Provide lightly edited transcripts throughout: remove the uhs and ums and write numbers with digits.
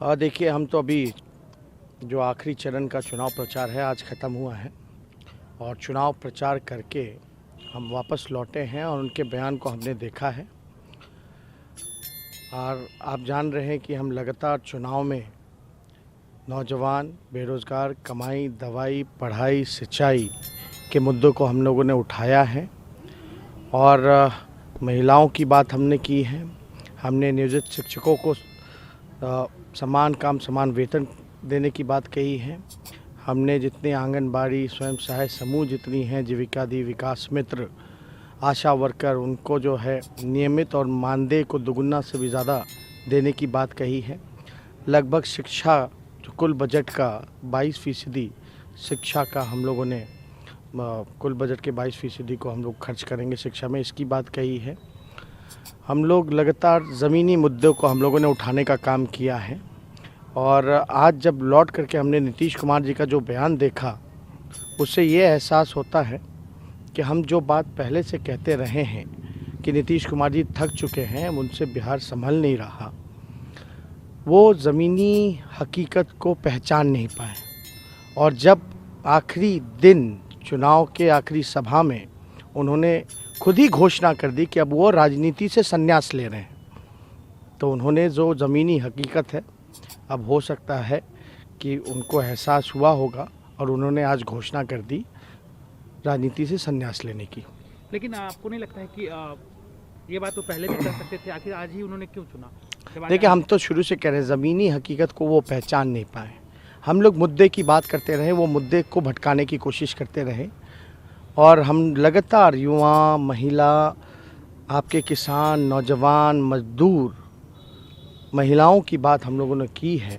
देखिए, हम तो अभी जो आखिरी चरण का चुनाव प्रचार है आज ख़त्म हुआ है और चुनाव प्रचार करके हम वापस लौटे हैं और उनके बयान को हमने देखा है। और आप जान रहे हैं कि हम लगातार चुनाव में नौजवान, बेरोज़गार, कमाई, दवाई, पढ़ाई, सिंचाई के मुद्दों को हम लोगों ने उठाया है और महिलाओं की बात हमने की है। हमने नियोजित शिक्षकों को समान काम समान वेतन देने की बात कही है। हमने जितने आंगनबाड़ी, स्वयं सहायता समूह जितनी हैं, जीविका दी, विकास मित्र, आशा वर्कर, उनको जो है नियमित और मानदेय को दुगुना से भी ज़्यादा देने की बात कही है। लगभग शिक्षा जो कुल बजट का 22% शिक्षा का हम लोगों ने कुल बजट के 22% को हम लोग खर्च करेंगे शिक्षा में, इसकी बात कही है। हम लोग लगातार ज़मीनी मुद्दों को हम लोगों ने उठाने का काम किया है और आज जब लौट करके हमने नीतीश कुमार जी का जो बयान देखा, उससे ये एहसास होता है कि हम जो बात पहले से कहते रहे हैं कि नीतीश कुमार जी थक चुके हैं, उनसे बिहार संभल नहीं रहा, वो ज़मीनी हकीकत को पहचान नहीं पाए। और जब आखिरी दिन चुनाव के आखिरी सभा में उन्होंने खुद ही घोषणा कर दी कि अब वो राजनीति से संन्यास ले रहे हैं, तो उन्होंने जो ज़मीनी हकीकत है, अब हो सकता है कि उनको एहसास हुआ होगा और उन्होंने आज घोषणा कर दी राजनीति से संन्यास लेने की। लेकिन आपको नहीं लगता है कि ये बात तो पहले भी कर सकते थे, आखिर आज ही उन्होंने क्यों चुना? देखिए, हम तो शुरू से कह रहे हैं ज़मीनी हकीकत को वो पहचान नहीं पाए। हम लोग मुद्दे की बात करते रहे, वो मुद्दे को भटकाने की कोशिश करते रहे और हम लगातार युवा, महिला, आपके किसान, नौजवान, मजदूर, महिलाओं की बात हम लोगों ने की है।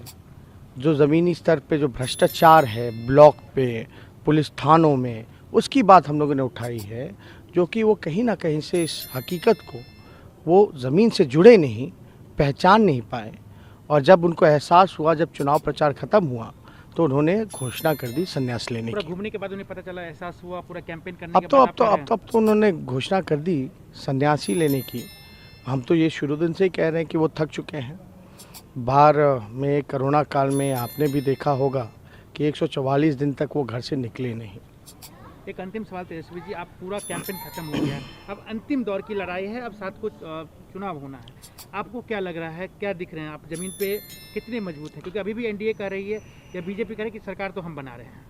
जो ज़मीनी स्तर पे जो भ्रष्टाचार है ब्लॉक पे, पुलिस थानों में, उसकी बात हम लोगों ने उठाई है, जो कि वो कहीं ना कहीं से इस हकीकत को वो ज़मीन से जुड़े नहीं, पहचान नहीं पाए। और जब उनको एहसास हुआ, जब चुनाव प्रचार ख़त्म हुआ, तो उन्होंने घोषणा कर दी संन्यास लेने की। घूमने के बाद उन्हें पता चला, एहसास हुआ, पूरा कैंपेन करने के बाद अब तो उन्होंने घोषणा कर दी संन्यास ही लेने की। हम तो ये शुरू दिन से ही कह रहे हैं कि वो थक चुके हैं। बाहर में कोरोना काल में आपने भी देखा होगा कि 144 दिन तक वो घर से निकले नहीं। एक अंतिम सवाल तेजस्वी जी, आप पूरा कैंपेन खत्म हो गया है, अब अंतिम दौर की लड़ाई है, अब 7 को चुनाव होना है। आपको क्या लग रहा है, क्या दिख रहे हैं, आप जमीन पे कितने मजबूत हैं? क्योंकि अभी भी एनडीए कह रही है या बीजेपी कह रही है कि सरकार तो हम बना रहे हैं।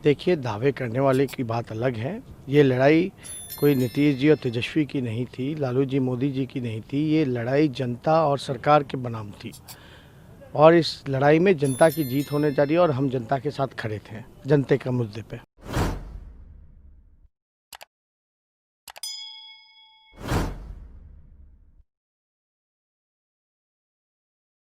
देखिए, दावे करने वाले की बात अलग है। ये लड़ाई कोई नीतीश जी और तेजस्वी की नहीं थी, लालू जी, मोदी जी की नहीं थी। ये लड़ाई जनता और सरकार के बनाम थी और इस लड़ाई में जनता की जीत होने जा रही है और हम जनता के साथ खड़े थे, जनता के मुद्दे पे।